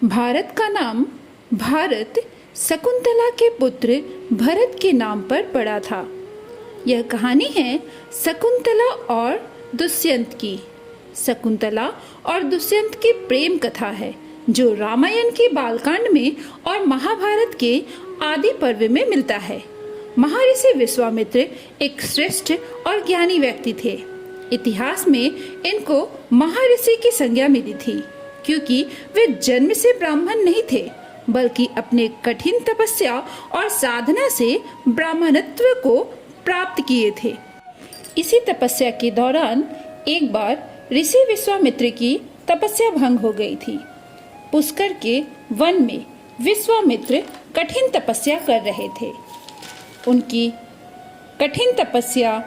भारत का नाम भारत शकुंतला के पुत्र भरत के नाम पर पड़ा था। यह कहानी है शकुंतला और दुष्यंत की। शकुंतला और दुष्यंत की प्रेम कथा है जो रामायण के बालकांड में और महाभारत के आदि पर्व में मिलता है। महर्षि विश्वामित्र एक श्रेष्ठ और ज्ञानी व्यक्ति थे। इतिहास में इनको महर्षि की संज्ञा मिली थी क्योंकि वे जन्म से ब्राह्मण नहीं थे, बल्कि अपने कठिन तपस्या और साधना से ब्राह्मणत्व को प्राप्त किए थे। इसी तपस्या के दौरान एक बार ऋषि विश्वामित्र की तपस्या भंग हो गई थी। पुष्कर के वन में विश्वामित्र कठिन तपस्या कर रहे थे। उनकी कठिन तपस्या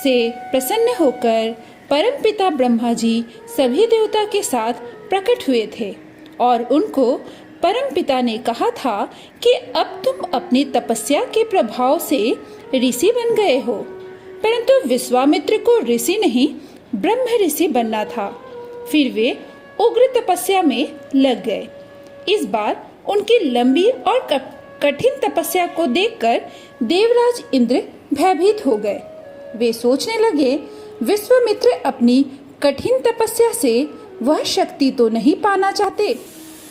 से प्रसन्न होकर परमपिता ब्रह्मा जी सभी देवता के साथ प्रकट हुए थे और उनको परमपिता ने कहा था कि अब तुम अपनी तपस्या के प्रभाव से ऋषि बन गए हो। परंतु विश्वामित्र को ऋषि नहीं ब्रह्म ऋषि बनना था। फिर वे उग्र तपस्या में लग गए। इस बार उनकी लंबी और कठिन तपस्या को देखकर देवराज इंद्र भयभीत हो गए। वे सोचने लगे, विश्वामित्र अपनी कठिन तपस्या से वह शक्ति तो नहीं पाना चाहते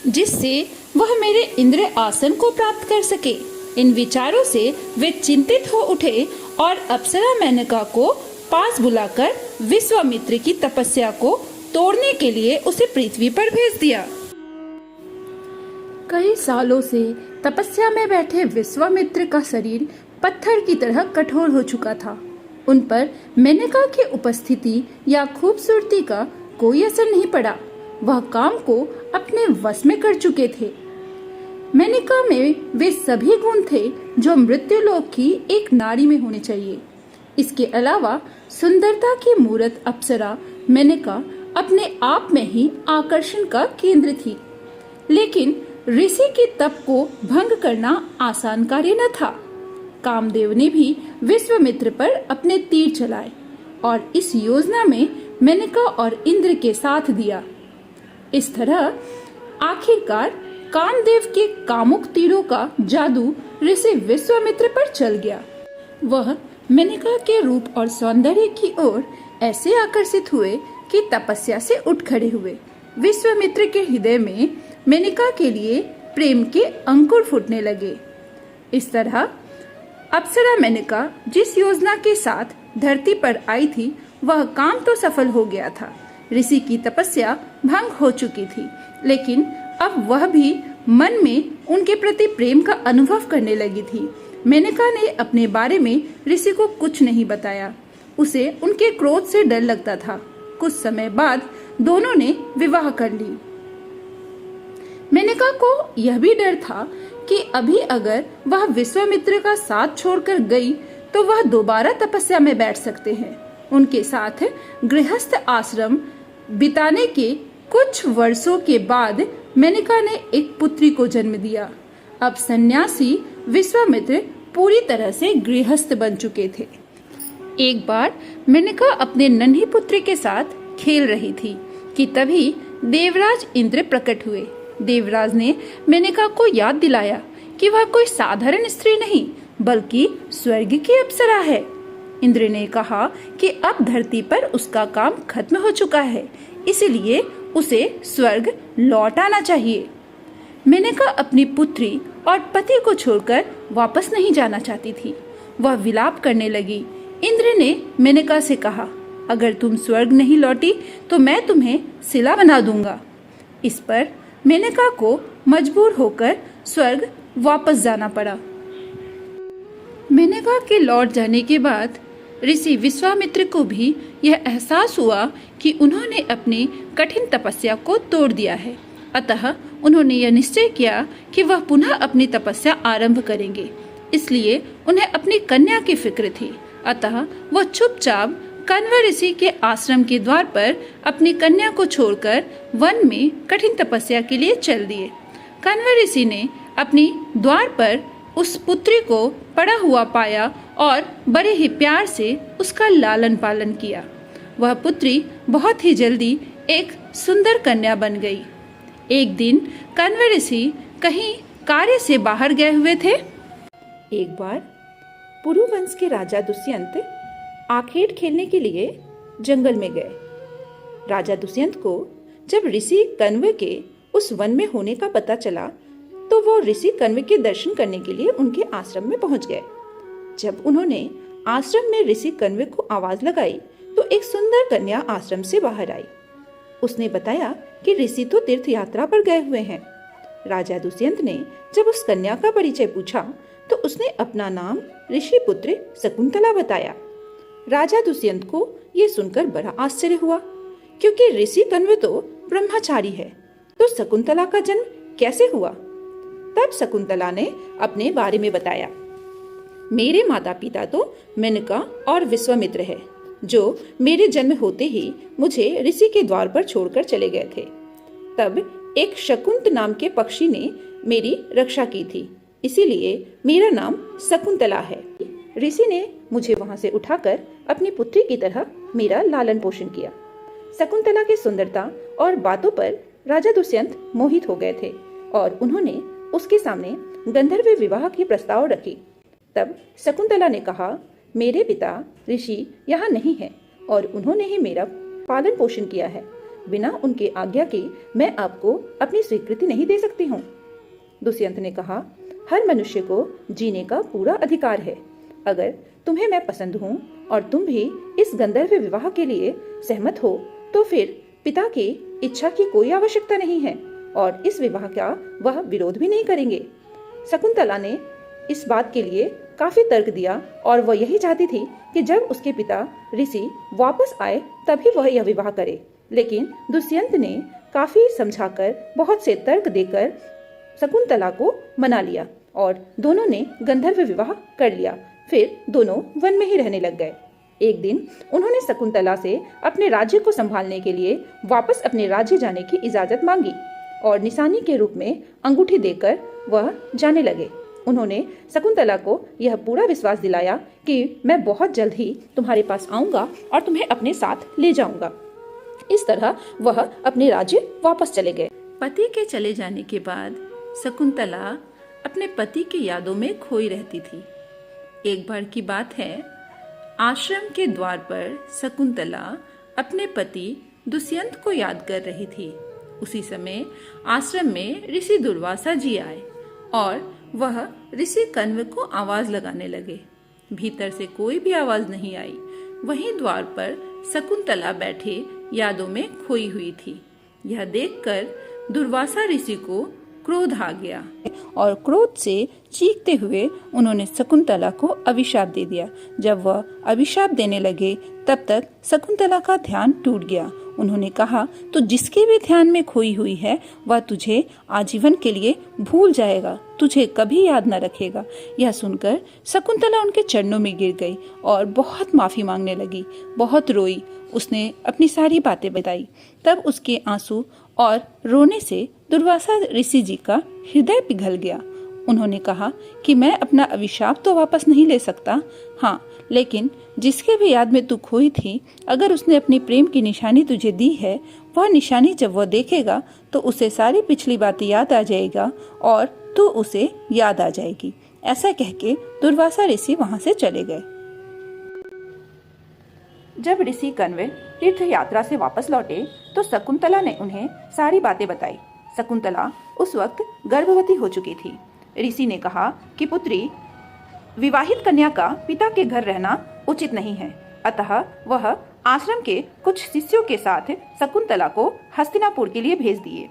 जिससे वह मेरे इंद्र आसन को प्राप्त कर सके। इन विचारों से वे चिंतित हो उठे और अप्सरा मेनका को पास बुलाकर विश्वामित्र की तपस्या को तोड़ने के लिए उसे पृथ्वी पर भेज दिया। कई सालों से तपस्या में बैठे विश्वामित्र का शरीर पत्थर की तरह कठोर हो चुका था। उन पर मेनका की उपस्थिति या खूबसूरती का कोई असर नहीं पड़ा। वह काम को अपने वश में कर चुके थे। मेनका में वे सभी गुण थे जो मृत्युलोक की एक नारी में होने चाहिए। इसके अलावा सुंदरता की मूरत अप्सरा मेनका अपने आप में ही आकर्षण का केंद्र थी। लेकिन ऋषि के तप को भंग करना आसान कार्य न था। कामदेव ने भी विश्वामित्र पर अपने तीर चलाए और इस योजना में मेनका और इंद्र के साथ दिया। इस तरह आखिरकार कामदेव के कामुक तीरों का जादू ऋषि विश्वामित्र पर चल गया। वह मेनका के रूप और सौंदर्य की ओर ऐसे आकर्षित हुए कि तपस्या से उठ खड़े हुए। विश्वामित्र के हृदय में मेनका के लिए प्रेम के अंकुर फूटने लगे। इस तरह अप्सरा मेनका जिस योजना के साथ धरती पर आई थी वह काम तो सफल हो गया था। ऋषि की तपस्या भंग हो चुकी थी, लेकिन अब वह भी मन में उनके प्रति प्रेम का अनुभव करने लगी थी। मेनका ने अपने बारे में ऋषि को कुछ नहीं बताया। उसे उनके क्रोध से डर लगता था। कुछ समय बाद दोनों ने विवाह कर ली। मेनका को यह भी डर था कि अभी अगर वह विश्वामित्र का साथ छोड़कर गई तो वह दोबारा तपस्या में बैठ सकते हैं। उनके साथ गृहस्थ आश्रम बिताने के कुछ वर्षों के बाद मेनका ने एक पुत्री को जन्म दिया। अब सन्यासी विश्वामित्र पूरी तरह से गृहस्थ बन चुके थे। एक बार मेनका अपने नन्ही पुत्री के साथ खेल रही थी कि तभी देवराज इंद्र प्रकट हुए। देवराज ने मेनका को याद दिलाया कि वह कोई साधारण स्त्री नहीं बल्कि स्वर्ग की अप्सरा है। इंद्र ने कहा कि अब धरती पर उसका काम खत्म हो चुका है, इसलिए उसे स्वर्ग लौट आना चाहिए। मेनका अपनी पुत्री और पति को छोड़कर वापस नहीं जाना चाहती थी। वह विलाप करने लगी। इंद्र ने मेनका से कहा, अगर तुम स्वर्ग नहीं लौटी तो मैं तुम्हें शिला बना दूंगा। इस पर मेनका को मजबूर होकर स्वर्ग वापस जाना पड़ा। मेनका के लौट जाने के बाद ऋषि विश्वामित्र को भी यह एहसास हुआ कि उन्होंने अपनी कठिन तपस्या को तोड़ दिया है। अतः उन्होंने यह निश्चय किया कि वह पुनः अपनी तपस्या आरंभ करेंगे। इसलिए उन्हें अपनी कन्या की फिक्र थी। अतः वह चुपचाप कण्व ऋषि के आश्रम के द्वार पर अपनी कन्या को छोड़कर वन में कठिन तपस्या के लिए चल दिए। कण्व ऋषि ने अपनी द्वार पर उस पुत्री को पड़ा हुआ पाया और बड़े ही प्यार से उसका लालन पालन किया। वह पुत्री बहुत ही जल्दी एक सुंदर कन्या बन गई। एक दिन कण्व ऋषि कहीं कार्य से बाहर गए हुए थे। एक बार पुरु वंश के राजा दुष्यंत आखेट खेलने के लिए जंगल में गए। राजा दुष्यंत को जब ऋषि कण्व के उस वन में होने का पता चला तो वो ऋषि कण्व के दर्शन करने के लिए उनके आश्रम में पहुंच गए। जब उन्होंने आश्रम में ऋषि कण्व को आवाज लगाई तो एक सुंदर कन्या आश्रम से बाहर आई। उसने बताया कि ऋषि तो तीर्थ यात्रा पर गए हुए हैं। राजा दुष्यंत ने जब उस कन्या का परिचय पूछा तो उसने अपना नाम ऋषि पुत्र शकुंतला बताया। राजा दुष्यंत को ये सुनकर बड़ा आश्चर्य हुआ, क्योंकि ऋषि कण्व तो ब्रह्मचारी है, तो शकुंतला का जन्म कैसे हुआ? तब शकुंतला ने अपने बारे में बताया। मेरे माता पिता तो मेनका और विश्वामित्र है, जो मेरे जन्म होते ही मुझे ऋषि के द्वार पर छोड़कर चले गए थे। तब एक शकुंत नाम के पक्षी ने मेरी रक्षा की थी, इसीलिए मेरा नाम शकुंतला है। ऋषि ने मुझे वहां से उठाकर अपनी पुत्री की तरह मेरा लालन पोषण किया। शकुंतला की सुंदरता और बातों पर राजा दुष्यंत मोहित हो गए थे और उन्होंने उसके सामने गंधर्व विवाह की प्रस्ताव रखी। तब शकुंतला ने कहा, मेरे पिता ऋषि यहाँ नहीं है और उन्होंने ही मेरा पालन पोषण किया है। बिना उनके आज्ञा के मैं आपको अपनी स्वीकृति नहीं दे सकती हूँ। दुष्यंत ने कहा, हर मनुष्य को जीने का पूरा अधिकार है। अगर तुम्हें मैं पसंद हूँ और तुम भी इस गंधर्व विवाह के लिए सहमत हो तो फिर पिता की इच्छा की कोई आवश्यकता नहीं है और इस विवाह का वह विरोध भी नहीं करेंगे। शकुंतला ने इस बात के लिए काफी तर्क दिया और वह यही चाहती थी कि जब उसके पिता ऋषि वापस आए तभी वह यह विवाह करे। लेकिन दुष्यंत ने काफी समझाकर बहुत से तर्क देकर शकुंतला को मना लिया और दोनों ने गंधर्व विवाह कर लिया। फिर दोनों वन में ही रहने लग गए। एक दिन उन्होंने शकुंतला से अपने राज्य को संभालने के लिए वापस अपने राज्य जाने की इजाजत मांगी और निशानी के रूप में अंगूठी देकर वह जाने लगे। उन्होंने शकुंतला को यह पूरा विश्वास दिलाया कि मैं बहुत जल्द ही तुम्हारे पास आऊंगा और तुम्हें अपने साथ ले जाऊंगा। इस तरह वह अपने राज्य वापस चले गए। पति के चले जाने के बाद शकुंतला अपने पति की यादों में खोई रहती थी। एक बार की बात है, आश्रम के द्वार पर शकुंतला अपने पति दुष्यंत को याद कर रही थी। उसी समय आश्रम में ऋषि दुर्वासा जी आए और वह ऋषि कण्व को आवाज लगाने लगे। भीतर से कोई भी आवाज नहीं आई। वहीं द्वार पर शकुंतला बैठे यादों में खोई हुई थी। यह देखकर दुर्वासा ऋषि को क्रोध आ गया और क्रोध से चीखते हुए उन्होंने शकुंतला को अभिशाप दे दिया। जब वह अभिशाप देने लगे तब तक शकुंतला का ध्यान टूट गया। उन्होंने कहा, तो जिसके भी ध्यान में खोई हुई है वह तुझे आजीवन के लिए भूल जाएगा, तुझे कभी याद न रखेगा। यह सुनकर शकुंतला उनके चरणों में गिर गई और बहुत माफी मांगने लगी, बहुत रोई। उसने अपनी सारी बातें बताई। तब उसके आंसू और रोने से दुर्वासा ऋषि जी का हृदय पिघल गया। उन्होंने कहा कि मैं अपना अभिशाप तो वापस नहीं ले सकता, हाँ, लेकिन जिसके भी याद में तू खोई थी, अगर उसने अपनी प्रेम की निशानी तुझे दी है, वह निशानी जब वह देखेगा तो उसे सारी पिछली बातें याद आ जाएगा और तू उसे याद आ जाएगी। ऐसा कहके दुर्वासा ऋषि वहां से चले गए। जब ऋषि कण्व तीर्थ यात्रा से वापस लौटे तो शकुंतला ने उन्हें सारी बातें बताई। शकुंतला उस वक्त गर्भवती हो चुकी थी। ऋषि ने कहा कि पुत्री, विवाहित कन्या का पिता के घर रहना उचित नहीं है, अतः वह आश्रम के कुछ शिष्यों के साथ शकुंतला को हस्तिनापुर के लिए भेज दिए।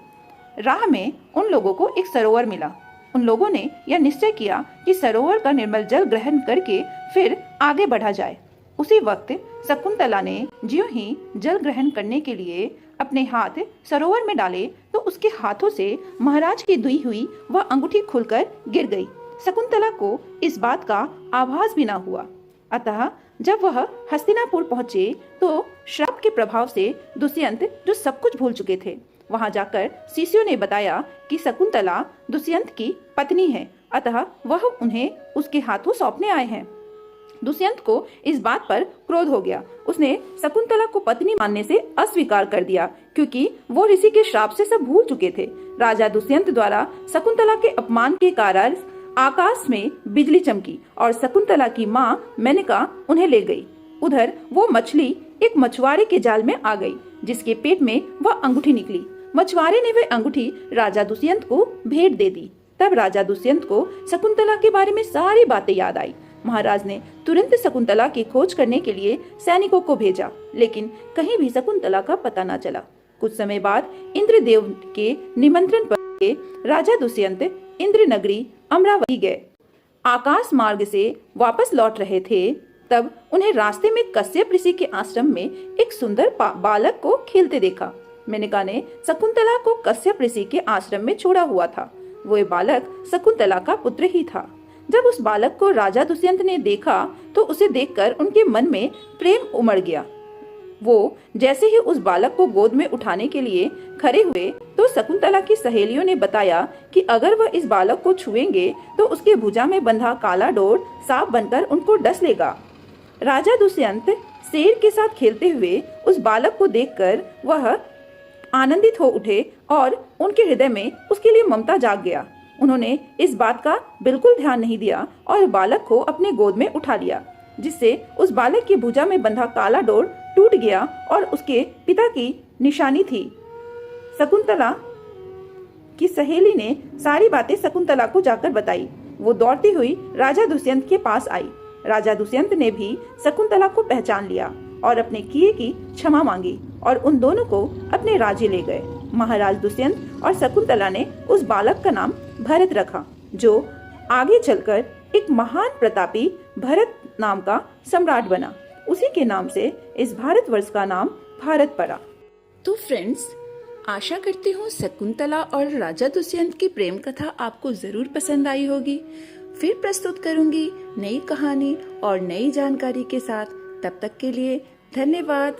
राह में उन लोगों को एक सरोवर मिला। उन लोगों ने यह निश्चय किया कि सरोवर का निर्मल जल ग्रहण करके फिर आगे बढ़ा जाए। उसी वक्त शकुंतला ने ज्यों ही जल ग्रहण करने के लिए अपने हाथ सरोवर में डाले तो उसके हाथों से महाराज की दी हुई वह अंगूठी खुलकर गिर गई। शकुंतला को इस बात का आभास भी न हुआ। अतः जब वह हस्तिनापुर पहुंचे तो श्राप के प्रभाव से दुष्यंत, जो सब कुछ भूल चुके थे, वहां जाकर शिष्यों ने बताया कि शकुंतला दुष्यंत की पत्नी है, अतः वह उन्हें उसके हाथों सौंपने आए हैं। दुष्यंत को इस बात पर क्रोध हो गया। उसने शकुंतला को पत्नी मानने से अस्वीकार कर दिया क्योंकि वो ऋषि के श्राप से सब भूल चुके थे। राजा दुष्यंत द्वारा शकुंतला के अपमान के कारण आकाश में बिजली चमकी और शकुंतला की माँ मेनका उन्हें ले गई। उधर वो मछली एक मछुआरे के जाल में आ गई जिसके पेट में वह अंगूठी निकली। मछुआरे ने वह अंगूठी राजा दुष्यंत को भेंट दे दी। तब राजा दुष्यंत को शकुंतला के बारे में सारी बातें याद आई। महाराज ने तुरंत शकुंतला की खोज करने के लिए सैनिकों को भेजा, लेकिन कहीं भी शकुंतला का पता न चला। कुछ समय बाद इंद्रदेव के निमंत्रण पर राजा दुष्यंत इंद्र नगरी अमरावती गए। आकाश मार्ग से वापस लौट रहे थे, तब उन्हें रास्ते में कश्यप ऋषि के आश्रम में एक सुंदर बालक को खेलते देखा। मेनका ने शकुंतला को कश्यप ऋषि के आश्रम में छोड़ा हुआ था। वो बालक शकुंतला का पुत्र ही था। जब उस बालक को राजा दुष्यंत ने देखा तो उसे देखकर उनके मन में प्रेम उमड़ गया। वो जैसे ही उस बालक को गोद में उठाने के लिए खड़े हुए तो शकुंतला की सहेलियों ने बताया कि अगर वह इस बालक को छुएंगे तो उसके भुजा में बंधा काला डोर सांप बनकर उनको डस लेगा। राजा दुष्यंत शेर के साथ खेलते हुए उस बालक को देखकर वह आनंदित हो उठे और उनके हृदय में उसके लिए ममता जाग गया। उन्होंने इस बात का बिल्कुल ध्यान नहीं दिया और बालक को अपने गोद में उठा लिया, जिससे उस बालक की भुजा में बंधा काला डोर टूट गया और उसके पिता की निशानी थी। शकुंतला की सहेली ने सारी बातें शकुंतला को जाकर बताई। वो दौड़ती हुई राजा दुष्यंत के पास आई। राजा दुष्यंत ने भी शकुंतला को पहचान लिया और अपने किए की क्षमा मांगी और उन दोनों को अपने राज्य ले गए। महाराज दुष्यंत और शकुंतला ने उस बालक का नाम भरत रखा, जो आगे चलकर एक महान प्रतापी भरत नाम का सम्राट बना। उसी के नाम से इस भारतवर्ष का नाम भारत पड़ा। तो फ्रेंड्स, आशा करती हूँ शकुंतला और राजा दुष्यंत की प्रेम कथा आपको जरूर पसंद आई होगी। फिर प्रस्तुत करूंगी नई कहानी और नई जानकारी के साथ। तब तक के लिए धन्यवाद।